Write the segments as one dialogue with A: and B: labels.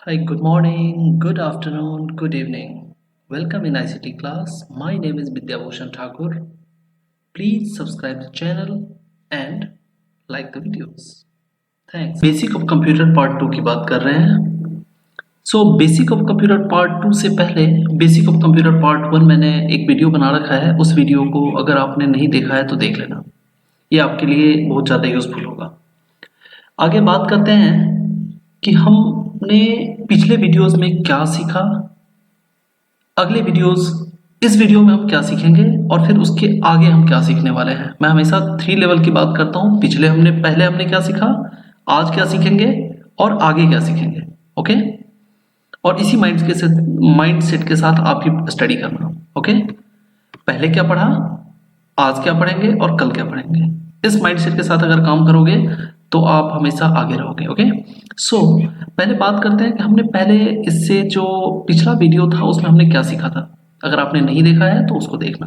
A: Hi, good morning, good afternoon, good evening. Welcome in ICT class. My name is Vidyabhushan Thakur. Please subscribe the channel and like the videos. Thanks. Basic of computer part 2 की बात कर रहे हैं. Basic of computer part 2 से पहले basic of computer part 1 मैंने एक video बना रखा है. उस वीडियो को अगर आपने नहीं देखा है तो देख लेना. ये आपके लिए बहुत ज़्यादा यूजफुल होगा. आगे बात करते हैं कि हमने पिछले वीडियोस में क्या सीखा, अगले वीडियोस इस वीडियो में हम क्या सीखेंगे और फिर उसके आगे हम क्या सीखने वाले हैं. मैं हमेशा 3 लेवल की बात करता हूँ. पहले हमने क्या सीखा, आज क्या सीखेंगे और आगे क्या सीखेंगे. ओके, और इसी माइंड सेट के साथ आप ही स्टडी करना. ओके, पहले क्या पढ़ा, आज क्या पढ़ेंगे और कल क्या पढ़ेंगे. इस माइंड सेट के साथ अगर काम करोगे तो आप हमेशा आगे रहोगे. ओके, पहले बात करते हैं कि हमने पहले इससे जो पिछला वीडियो था उसमें हमने क्या सीखा था. अगर आपने नहीं देखा है तो उसको देखना.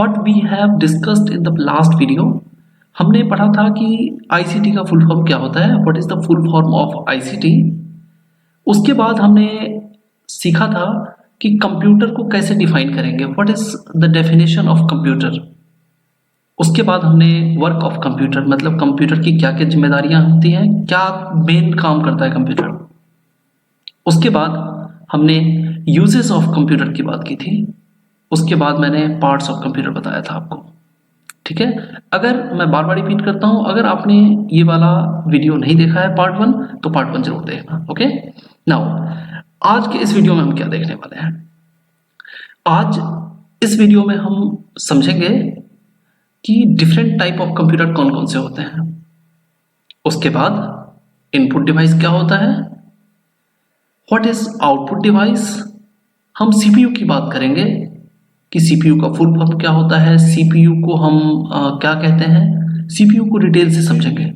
A: What we have discussed in the last video, हमने पढ़ा था कि आईसीटी का फुल फॉर्म क्या होता है. What is the full form of ICT. उसके बाद हमने सीखा था कि कंप्यूटर को कैसे डिफाइन करेंगे. What is the definition of computer. उसके बाद हमने वर्क ऑफ कंप्यूटर, मतलब कंप्यूटर की क्या क्या जिम्मेदारियां होती हैं, क्या मेन काम करता है कंप्यूटर. उसके बाद हमने यूजेस ऑफ कंप्यूटर की बात की थी. उसके बाद मैंने पार्ट्स ऑफ कंप्यूटर बताया था आपको. ठीक है, अगर मैं बार बार रिपीट करता हूं, अगर आपने ये वाला वीडियो नहीं देखा है पार्ट 1 तो पार्ट 1 जरूर देखना. ओके, नाउ आज के इस वीडियो में हम क्या देखने वाले हैं. आज इस वीडियो में हम समझेंगे कि डिफरेंट टाइप ऑफ कंप्यूटर कौन कौन से होते हैं. उसके बाद इनपुट डिवाइस क्या होता है, व्हाट इज आउटपुट डिवाइस. हम सीपीयू की बात करेंगे कि सीपीयू का फुल फॉर्म क्या होता है, सीपीयू को हम क्या कहते हैं, सीपीयू को डिटेल से समझेंगे.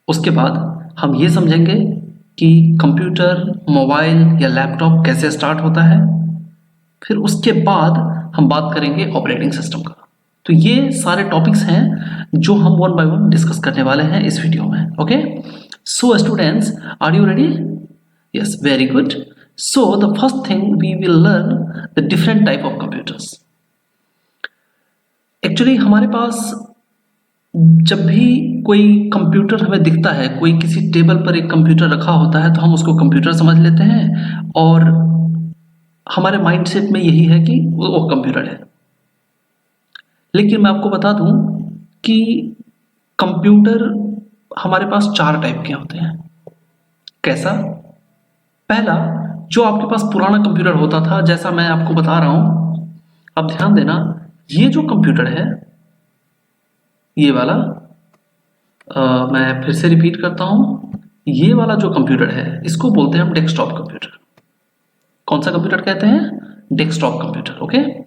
A: उसके बाद हम ये समझेंगे कि कंप्यूटर, मोबाइल या लैपटॉप कैसे स्टार्ट होता है. फिर उसके बाद हम बात करेंगे ऑपरेटिंग सिस्टम का. तो ये सारे टॉपिक्स हैं जो हम वन बाय वन डिस्कस करने वाले हैं इस वीडियो में. Okay, so students, are you ready. Yes, very good. So the first thing we will learn the different type of computers. Actually हमारे पास जब भी कोई कंप्यूटर हमें दिखता है, कोई किसी टेबल पर एक कंप्यूटर रखा होता है तो हम उसको कंप्यूटर समझ लेते हैं और हमारे माइंडसेट में यही है कि वो कंप्यूटर है. लेकिन मैं आपको बता दूं कि कंप्यूटर हमारे पास 4 टाइप के होते हैं. कैसा. पहला, जो आपके पास पुराना कंप्यूटर होता था, जैसा मैं आपको बता रहा हूं, अब ध्यान देना. ये जो कंप्यूटर है, ये वाला, मैं फिर से रिपीट करता हूं, ये वाला जो कंप्यूटर है इसको बोलते हैं हम डेस्कटॉप कंप्यूटर. कौन सा कंप्यूटर कहते हैं, डेस्कटॉप कंप्यूटर. ओके,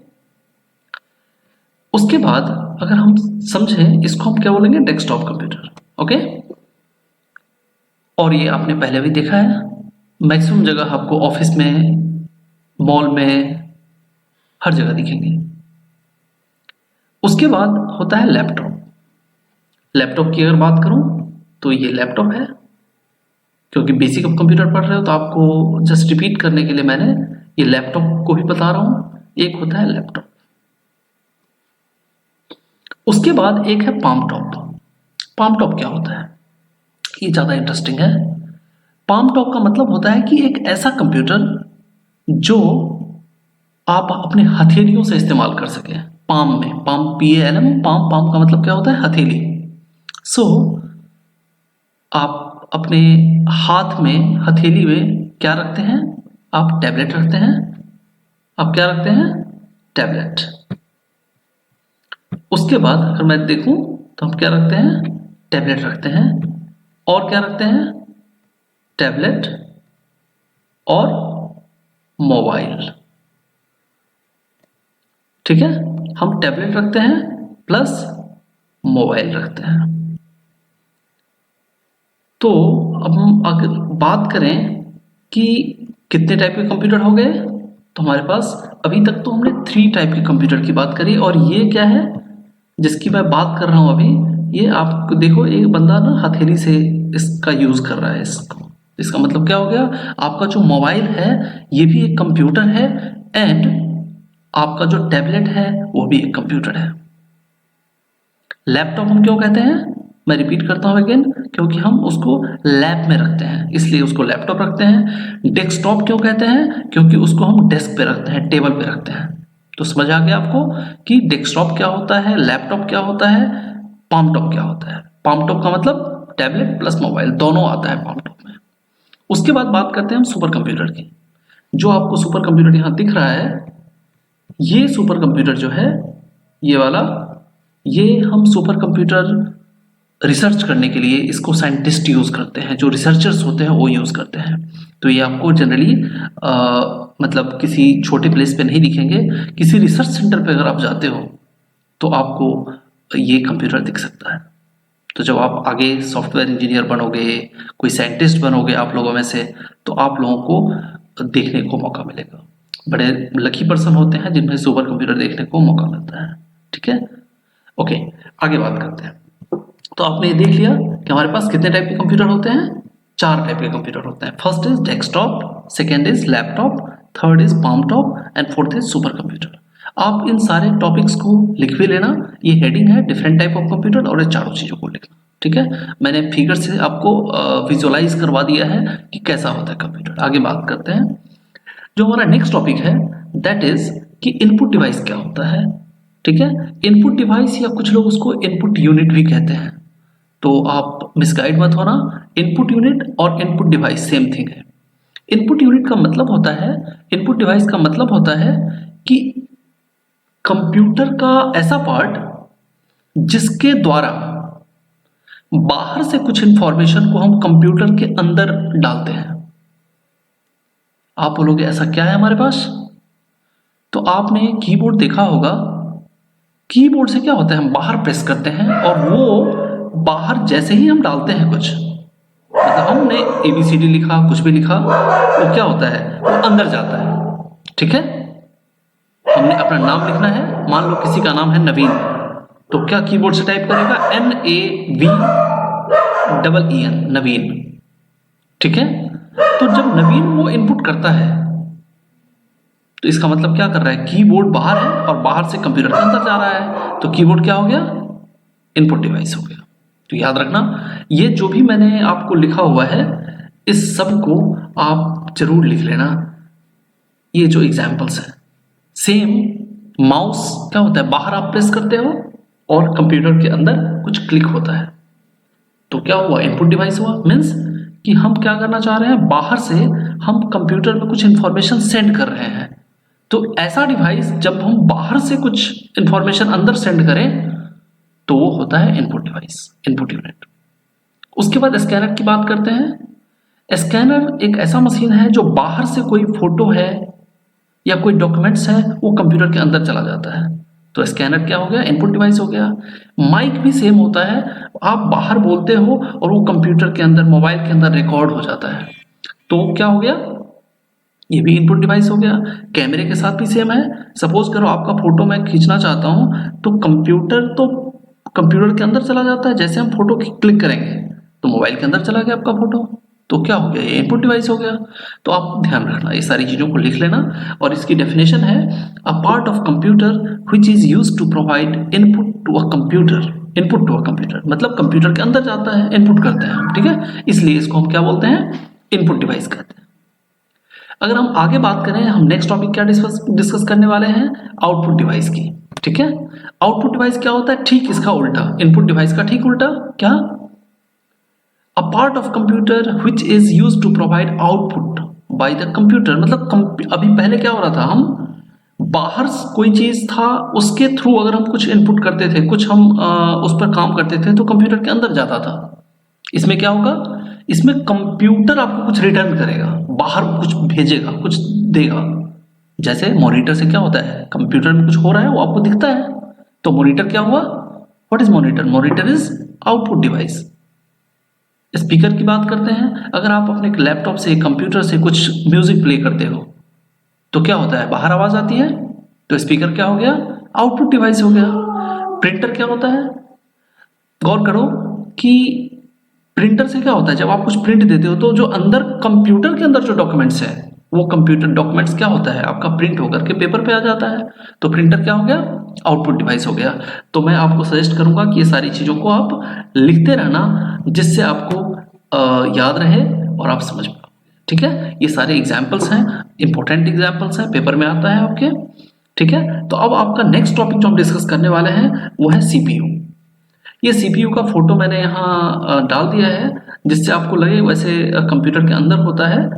A: उसके बाद अगर हम समझें इसको हम क्या बोलेंगे, डेस्कटॉप कंप्यूटर. ओके, और ये आपने पहले भी देखा है, मैक्सिमम जगह आपको ऑफिस में, मॉल में, हर जगह दिखेंगे. उसके बाद होता है लैपटॉप. लैपटॉप की अगर बात करूं तो ये लैपटॉप है. क्योंकि बेसिक ऑफ कंप्यूटर पढ़ रहे हो तो आपको जस्ट रिपीट करने के लिए मैंने ये लैपटॉप को भी बता रहा हूं. एक होता है लैपटॉप. उसके बाद एक है पाम टॉप. पाम टॉप क्या होता है, ये ज्यादा इंटरेस्टिंग है. पाम टॉप का मतलब होता है कि एक ऐसा कंप्यूटर जो आप अपने हथेलियों से इस्तेमाल कर सके. पाम में, पाम, PALM, पाम. पाम का मतलब क्या होता है, हथेली. आप अपने हाथ में, हथेली में क्या रखते हैं, आप टैबलेट रखते हैं. आप क्या रखते हैं, टैबलेट. उसके बाद अगर मैं देखूं तो हम क्या रखते हैं, टैबलेट रखते हैं. और क्या रखते हैं, टैबलेट और मोबाइल. ठीक है, हम टैबलेट रखते हैं प्लस मोबाइल रखते हैं. तो अब हम अगर बात करें कि कितने टाइप के कंप्यूटर हो गए, तो हमारे पास अभी तक तो हमने 3 टाइप के कंप्यूटर की बात करी. और ये क्या है जिसकी मैं बात कर रहा हूं अभी, ये आप देखो, एक बंदा ना हथेली से इसका यूज कर रहा है इसको. इसका मतलब क्या हो गया, आपका जो मोबाइल है ये भी एक कंप्यूटर है, एंड आपका जो टैबलेट है वो भी एक कंप्यूटर है। लैपटॉप हम क्यों कहते हैं, मैं रिपीट करता हूँ अगेन, क्योंकि हम उसको लैब में रखते हैं इसलिए उसको लैपटॉप रखते हैं। डेस्कटॉप क्यों कहते हैं, क्योंकि उसको हम डेस्क पे रखते हैं, टेबल पे रखते हैं। तो समझ आ गया आपको कि डेस्कटॉप क्या होता है, लैपटॉप क्या होता है, पाम टॉप क्या होता है। पाम टॉप का मतलब टैबलेट प्लस मोबाइल दोनों आता है पाम टॉप में। उसके बाद बात करते हैं हम सुपर कंप्यूटर की। जो आपको सुपर कंप्यूटर यहाँ दिख रहा है, ये सुपर कंप्यूटर जो है, ये वाला, ये हम सुपर कंप्यूटर रिसर्च करने के लिए इसको साइंटिस्ट यूज़ करते हैं, जो रिसर्चर्स होते हैं वो यूज़ करते हैं। तो ये आपको जनरली मतलब किसी छोटे प्लेस पे नहीं दिखेंगे, किसी रिसर्च सेंटर पे अगर आप जाते हो तो आपको ये कंप्यूटर दिख सकता है। तो जब आप आगे सॉफ्टवेयर इंजीनियर बनोगे, कोई साइंटिस्ट बनोगे आप लोगों में से, तो आप लोगों को देखने को मौका मिलेगा। बड़े लकी पर्सन होते हैं जिन्हें सुपर कंप्यूटर देखने को मौका मिलता है। ठीक है, ओके, आगे बात करते हैं। तो आपने ये देख लिया कि हमारे पास कितने टाइप के कंप्यूटर होते हैं, 4 टाइप के कंप्यूटर होते हैं। First is desktop, second is laptop, third is palm top and fourth is super computer. आप इन सारे टॉपिक्स को लिख भी लेना, ये हेडिंग है डिफरेंट टाइप ऑफ कंप्यूटर, और ये चारों चीज़ों को लिखना। ठीक है, मैंने फिगर से आपको विजुअलाइज करवा दिया है कि कैसा होता है कंप्यूटर। आगे बात करते हैं। जो हमारा नेक्स्ट टॉपिक है दैट इज कि इनपुट डिवाइस क्या होता है। ठीक है, इनपुट डिवाइस या कुछ लोग उसको इनपुट यूनिट भी कहते हैं, तो आप मिसगाइड मत होना। इनपुट यूनिट और इनपुट डिवाइस सेम थिंग है। इनपुट यूनिट का मतलब होता है, इनपुट डिवाइस का मतलब होता है कि कंप्यूटर का ऐसा पार्ट जिसके द्वारा बाहर से कुछ इंफॉर्मेशन को हम कंप्यूटर के अंदर डालते हैं। आप बोलोगे ऐसा क्या है हमारे पास, तो आपने कीबोर्ड देखा होगा। कीबोर्ड से क्या होता है, हम बाहर प्रेस करते हैं और वो बाहर जैसे ही हम डालते हैं कुछ, मतलब हमने ABCD लिखा, कुछ भी लिखा, वो क्या होता है, वो अंदर जाता है। ठीक है, हमने अपना नाम लिखना है, मान लो किसी का नाम है नवीन, तो क्या कीबोर्ड से टाइप करेगा, NAVEEN, नवीन। ठीक है, तो जब नवीन वो इनपुट करता है तो इसका मतलब क्या कर रहा है, कीबोर्ड बाहर है और बाहर से कंप्यूटर के अंदर जा रहा है, तो कीबोर्ड क्या हो गया, इनपुट डिवाइस हो गया। तो याद रखना, ये जो भी मैंने आपको लिखा हुआ है इस सब को आप जरूर लिख लेना। ये जो एग्जाम्पल्स हैं, सेम माउस क्या होता है, बाहर आप प्रेस करते हो और कंप्यूटर के अंदर कुछ क्लिक होता है, तो क्या हुआ, इनपुट डिवाइस हुआ। मीन्स कि हम क्या करना चाह रहे हैं, बाहर से हम कंप्यूटर में कुछ इंफॉर्मेशन सेंड कर रहे हैं। तो ऐसा डिवाइस जब हम बाहर से कुछ इंफॉर्मेशन अंदर सेंड करें तो वो होता है इनपुट डिवाइस, इनपुट यूनिट। उसके बाद स्कैनर की बात करते हैं। स्कैनर एक ऐसा मशीन है जो बाहर से कोई फोटो है या कोई डॉक्यूमेंट्स है वो कंप्यूटर के अंदर चला जाता है, तो स्कैनर क्या हो गया, इनपुट डिवाइस हो गया। माइक भी सेम होता है, आप बाहर बोलते हो और वो कंप्यूटर के अंदर, मोबाइल के अंदर रिकॉर्ड हो जाता है, तो क्या हो गया, ये भी इनपुट डिवाइस हो गया। कैमरे के साथ भी सेम है। सपोज करो आपका फोटो मैं खींचना चाहता हूं, तो कंप्यूटर के अंदर चला जाता है, जैसे हम फोटो क्लिक करेंगे तो मोबाइल के अंदर चला गया आपका फोटो, तो क्या हो गया, ये इनपुट डिवाइस हो गया। तो आप ध्यान रखना, ये सारी चीजों को लिख लेना। और इसकी डेफिनेशन है, a part of computer which is used to provide input to a computer. Input to a computer मतलब कंप्यूटर के अंदर जाता है, इनपुट करते हैं हम। ठीक है, इसलिए इसको हम क्या बोलते हैं, इनपुट डिवाइस कहते हैं। अगर हम आगे बात करें, हम नेक्स्ट टॉपिक क्या डिस्कस करने वाले हैं, आउटपुट डिवाइस की। ठीक है, आउटपुट डिवाइस क्या होता है, ठीक इसका उल्टा, इनपुट डिवाइस का ठीक उल्टा क्या, a part of computer which is used to provide output by the computer. मतलब अभी पहले क्या हो रहा था, हम बाहर कोई चीज था उसके थ्रू अगर हम कुछ इनपुट करते थे, कुछ हम उस पर काम करते थे तो कंप्यूटर के अंदर जाता था। इसमें क्या होगा, इसमें कंप्यूटर आपको कुछ रिटर्न करेगा, बाहर कुछ भेजेगा, कुछ देगा। जैसे मॉनिटर से क्या होता है, कंप्यूटर में कुछ हो रहा है वो आपको दिखता है, तो मॉनिटर क्या हुआ, what is monitor, monitor is output device. Speaker की बात करते हैं, अगर आप अपने लैपटॉप से, कंप्यूटर से कुछ म्यूजिक प्ले करते हो तो क्या होता है, बाहर आवाज आती है, तो स्पीकर क्या हो गया, आउटपुट डिवाइस हो गया। प्रिंटर क्या होता है, गौर करो कि प्रिंटर से क्या होता है, जब आप कुछ प्रिंट देते हो तो जो अंदर कंप्यूटर के अंदर जो डॉक्यूमेंट्स है वो कंप्यूटर डॉक्यूमेंट्स क्या होता है आपका प्रिंट होकर के पेपर पे आ जाता है। तो प्रिंटर क्या हो गया, आउटपुट डिवाइस हो गया। तो मैं आपको सजेस्ट करूंगा कि ये सारी चीज़ों को आप लिखते रहना, जिससे आपको याद रहे और आप समझ पाओ। ठीक है, ये सारे एग्जाम्पल्स हैं, इंपॉर्टेंट एग्जाम्पल्स हैं, पेपर में आता है आपके। ठीक है, तो अब आपका नेक्स्ट टॉपिक जो हम डिस्कस करने वाले हैं वो है सीपीयू। ये सीपीयू का फोटो मैंने यहाँ डाल दिया है, जिससे आपको लगे वैसे कंप्यूटर के अंदर होता है,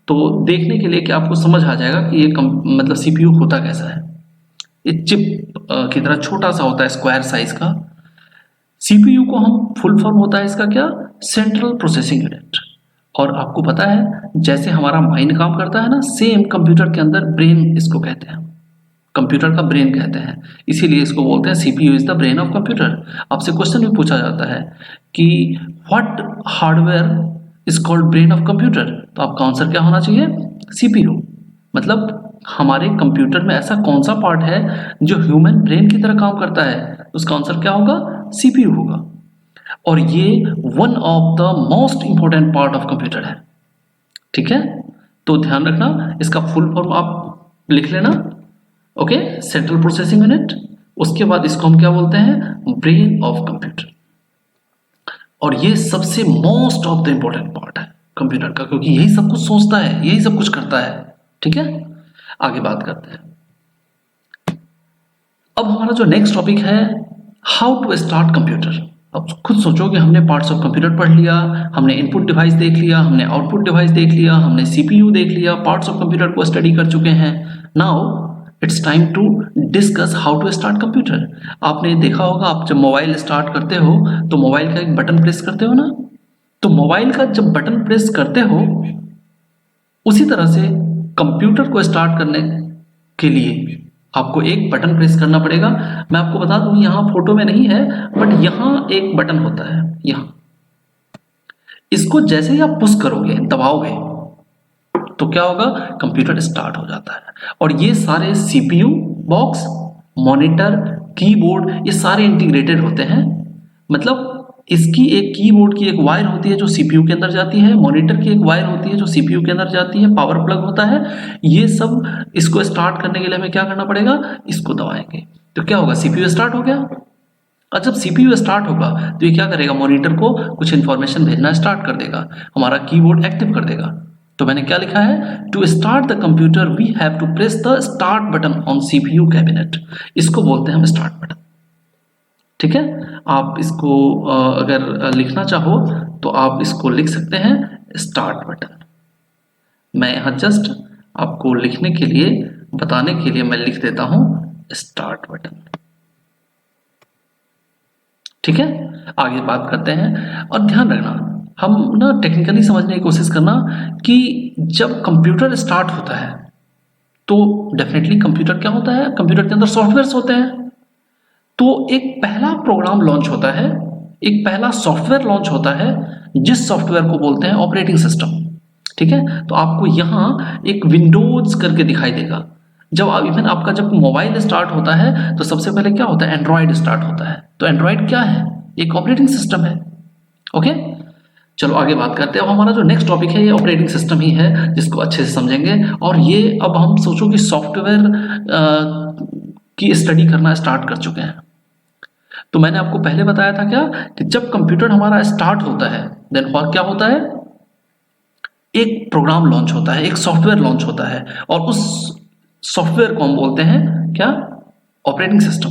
A: तो देखने के लिए कि आपको समझ आ जाएगा कि ये मतलब सीपीयू होता कैसा है। ये चिप की तरह छोटा सा होता है, स्क्वायर साइज का। सीपीयू को हम फुल फॉर्म होता है इसका क्या, सेंट्रल प्रोसेसिंग यूनिट। और आपको पता है जैसे हमारा माइंड काम करता है ना, सेम कंप्यूटर के अंदर ब्रेन इसको कहते हैं, कंप्यूटर का ब्रेन कहते हैं, इसीलिए इसको बोलते हैं CPU is the brain of computer. आपसे क्वेश्चन भी पूछा जाता है कि what hardware is called brain of computer, तो आपका आंसर क्या होना चाहिए, सीपीयू। मतलब हमारे कंप्यूटर में ऐसा कौन सा पार्ट है जो ह्यूमन ब्रेन की तरह काम करता है, उसका आंसर क्या होगा, सीपीयू होगा। और ये one of the most important part of computer है। ठीक है, तो ध्यान रखना, इसका फुल फॉर्म आप लिख लेना। Okay, central processing unit. उसके बाद इसको हम क्या बोलते हैं, ब्रेन ऑफ कंप्यूटर। और ये सबसे most of the important part है कंप्यूटर का, क्योंकि यही सब कुछ सोचता है, यही सब कुछ करता है। ठीक है, आगे बात करते हैं। अब हमारा जो नेक्स्ट टॉपिक है, हाउ टू स्टार्ट कंप्यूटर। अब खुद सोचो कि हमने पार्ट्स ऑफ कंप्यूटर पढ़ लिया, हमने इनपुट डिवाइस देख लिया, हमने आउटपुट डिवाइस देख लिया, हमने सीपीयू देख लिया, पार्ट्स ऑफ कंप्यूटर को स्टडी कर चुके हैं। Now it's time to discuss how to start computer. आपने देखा होगा, आप जब मोबाइल स्टार्ट करते हो तो मोबाइल का एक बटन प्रेस करते हो ना, तो मोबाइल का जब बटन प्रेस करते हो उसी तरह से कंप्यूटर को स्टार्ट करने के लिए आपको एक बटन प्रेस करना पड़ेगा। मैं आपको बता दूं, यहाँ फोटो में नहीं है, बट यहाँ एक बटन होता है, यहाँ इसको जैसे ही आप पुश करोगे, दबाओगे, तो क्या होगा, कंप्यूटर स्टार्ट हो जाता है। और ये सारे सीपीयू बॉक्स, मॉनिटर, कीबोर्ड, ये सारे इंटीग्रेटेड होते हैं। मतलब इसकी एक कीबोर्ड की एक वायर होती है जो सीपीयू के अंदर जाती है, मॉनिटर की एक वायर होती है जो सीपीयू के अंदर जाती है, पावर प्लग होता है। ये सब इसको स्टार्ट करने के लिए हमें क्या करना पड़ेगा, इसको दबाएंगे तो क्या होगा, सीपीयू स्टार्ट हो गया। और जब सीपीयू स्टार्ट होगा तो ये क्या करेगा, मॉनिटर को कुछ इंफॉर्मेशन भेजना स्टार्ट कर देगा, हमारा कीबोर्ड एक्टिव कर देगा। तो मैंने क्या लिखा है, to start the computer we have to press the start button on CPU cabinet. इसको बोलते हैं हम स्टार्ट बटन। ठीक है, आप इसको अगर लिखना चाहो तो आप इसको लिख सकते हैं स्टार्ट बटन। मैं यहाँ जस्ट आपको लिखने के लिए, बताने के लिए मैं लिख देता हूं स्टार्ट बटन। ठीक है, आगे बात करते हैं। और ध्यान रखना, हम ना टेक्निकली समझने की कोशिश करना कि जब कंप्यूटर स्टार्ट होता है तो डेफिनेटली कंप्यूटर क्या होता है, कंप्यूटर के अंदर सॉफ्टवेयर्स होते हैं। तो एक पहला प्रोग्राम लॉन्च होता है, एक पहला सॉफ्टवेयर लॉन्च होता है, जिस सॉफ्टवेयर को बोलते हैं ऑपरेटिंग सिस्टम। ठीक है, तो आपको यहाँ एक विंडोज करके दिखाई देगा। जब इवन आपका जब मोबाइल स्टार्ट होता है तो सबसे पहले क्या होता है, एंड्रॉयड स्टार्ट होता है। तो एंड्रॉयड क्या है, एक ऑपरेटिंग सिस्टम है। ओके, चलो आगे बात करते हैं। अब हमारा जो नेक्स्ट टॉपिक है ये ऑपरेटिंग सिस्टम ही है, जिसको अच्छे से समझेंगे। और ये अब हम सोचो कि सॉफ्टवेयर की स्टडी करना स्टार्ट कर चुके हैं। तो मैंने आपको पहले बताया था क्या, कि जब कंप्यूटर हमारा स्टार्ट होता है देन क्या होता है, एक प्रोग्राम लॉन्च होता है, एक सॉफ्टवेयर लॉन्च होता है, और उस सॉफ्टवेयर को हम बोलते हैं क्या, ऑपरेटिंग सिस्टम।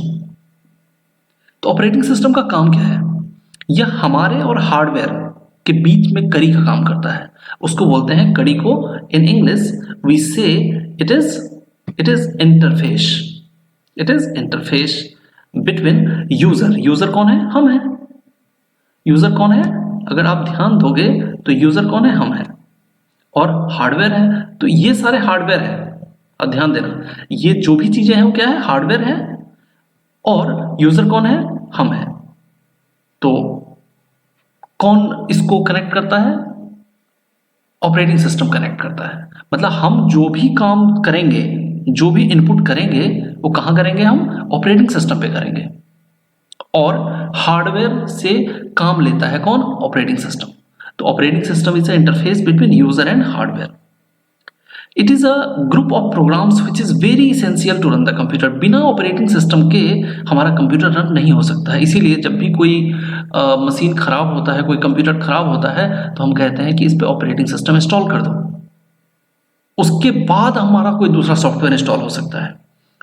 A: तो ऑपरेटिंग सिस्टम का काम क्या है, यह हमारे और हार्डवेयर के बीच में कड़ी का काम करता है। उसको बोलते हैं कड़ी को, इन इंग्लिश वी से it is interface. It is interface between user. User कौन है, हम हैं। यूजर कौन है, अगर आप ध्यान दोगे तो यूजर कौन है, हम हैं। और हार्डवेयर है, तो ये सारे हार्डवेयर है। अब ध्यान देना, ये जो भी चीजें हैं वो क्या है, हार्डवेयर है। और यूजर कौन है, हम हैं। तो कौन इसको कनेक्ट करता है, ऑपरेटिंग सिस्टम कनेक्ट करता है। मतलब हम जो भी काम करेंगे, जो भी इनपुट करेंगे, वो कहां करेंगे, हम ऑपरेटिंग सिस्टम पे करेंगे। और हार्डवेयर से काम लेता है कौन, ऑपरेटिंग सिस्टम। तो operating system is a interface between user and hardware. It is a group of programs which is very essential to run the computer. बिना ऑपरेटिंग सिस्टम के हमारा कंप्यूटर रन नहीं हो सकता है. इसीलिए जब भी कोई मशीन खराब होता है, कोई कंप्यूटर खराब होता है, तो हम कहते हैं कि इस पे ऑपरेटिंग सिस्टम इंस्टॉल कर दो. उसके बाद हमारा कोई दूसरा सॉफ्टवेयर इंस्टॉल हो सकता है.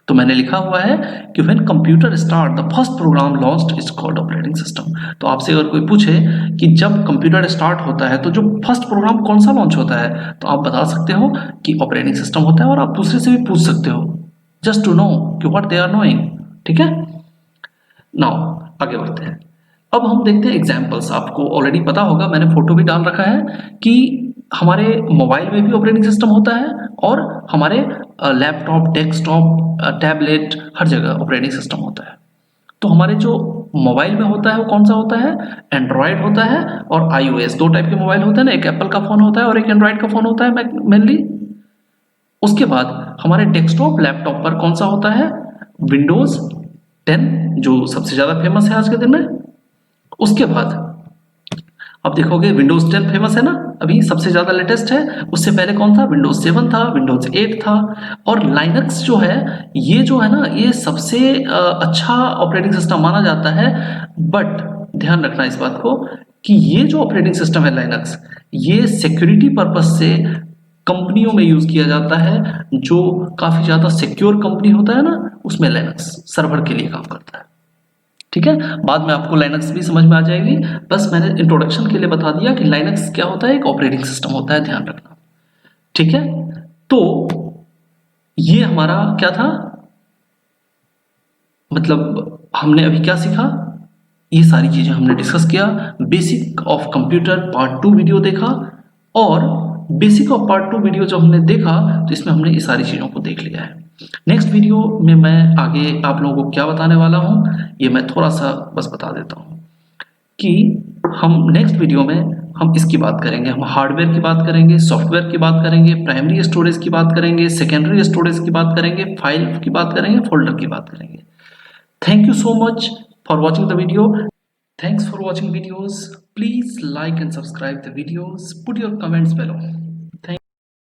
A: तो मैंने लिखा हुआ है कि when computer start the first program launched is called operating system. तो आपसे अगर कोई पूछे कि जब कंप्यूटर स्टार्ट होता है तो जो फर्स्ट प्रोग्राम कौन सा लॉन्च होता है, तो आप बता सकते हो कि ऑपरेटिंग सिस्टम होता है. और आप दूसरे से भी पूछ सकते हो जस्ट टू नो कि व्हाट दे आर नोइंग. ठीक है, नाउ आगे बढ़ते हैं. अब हम देखते हैं एग्जाम्पल्स. आपको ऑलरेडी पता होगा, मैंने फोटो भी डाल रखा है कि हमारे मोबाइल में भी ऑपरेटिंग सिस्टम होता है और हमारे लैपटॉप, डेस्कटॉप, टैबलेट, हर जगह ऑपरेटिंग सिस्टम होता है. तो हमारे जो मोबाइल में होता है वो कौन सा होता है? एंड्रॉयड होता है और iOS. दो टाइप के मोबाइल होते हैं ना, एक एप्पल का फोन होता है और एक एंड्रॉयड का फोन होता है मेनली. उसके बाद हमारे डेस्कटॉप, लैपटॉप पर कौन सा होता है? विंडोज 10 जो सबसे ज्यादा फेमस है आज के दिन में. उसके बाद अब देखोगे विंडोज 10 फेमस है ना, अभी सबसे ज्यादा लेटेस्ट है. उससे पहले कौन था? विंडोज 7 था, विंडोज 8 था. और लाइनक्स जो है, ये जो है ना, ये सबसे अच्छा ऑपरेटिंग सिस्टम माना जाता है. बट ध्यान रखना इस बात को कि ये जो ऑपरेटिंग सिस्टम है लाइनक्स, ये सिक्योरिटी पर्पस से कंपनियों में यूज किया जाता है. जो काफी ज्यादा सिक्योर कंपनी होता है ना, उसमें लाइनक्स सर्वर के लिए काम करता है. ठीक है, बाद में आपको लाइनक्स भी समझ में आ जाएगी. बस मैंने इंट्रोडक्शन के लिए बता दिया कि लाइनक्स क्या होता है, एक ऑपरेटिंग सिस्टम होता है, ध्यान रखना. ठीक है, तो ये हमारा क्या था, मतलब हमने अभी क्या सीखा, ये सारी चीजें हमने डिस्कस किया. Basic of computer part 2 video देखा, और बेसिक ऑफ पार्ट 2 वीडियो जब हमने देखा तो इसमें हमने ये सारी चीजों को देख लिया है. नेक्स्ट वीडियो में मैं आगे आप लोगों को क्या बताने वाला हूँ, ये मैं थोड़ा सा बस बता देता हूँ कि हम नेक्स्ट वीडियो में हम इसकी बात करेंगे. हम हार्डवेयर की बात करेंगे, सॉफ्टवेयर की बात करेंगे, प्राइमरी स्टोरेज की बात करेंगे, सेकेंडरी स्टोरेज की बात करेंगे, फाइल की बात करेंगे, फोल्डर की बात करेंगे. Thank you so much for watching the video. Thanks for watching videos. Please like and subscribe the videos. Put your comments below.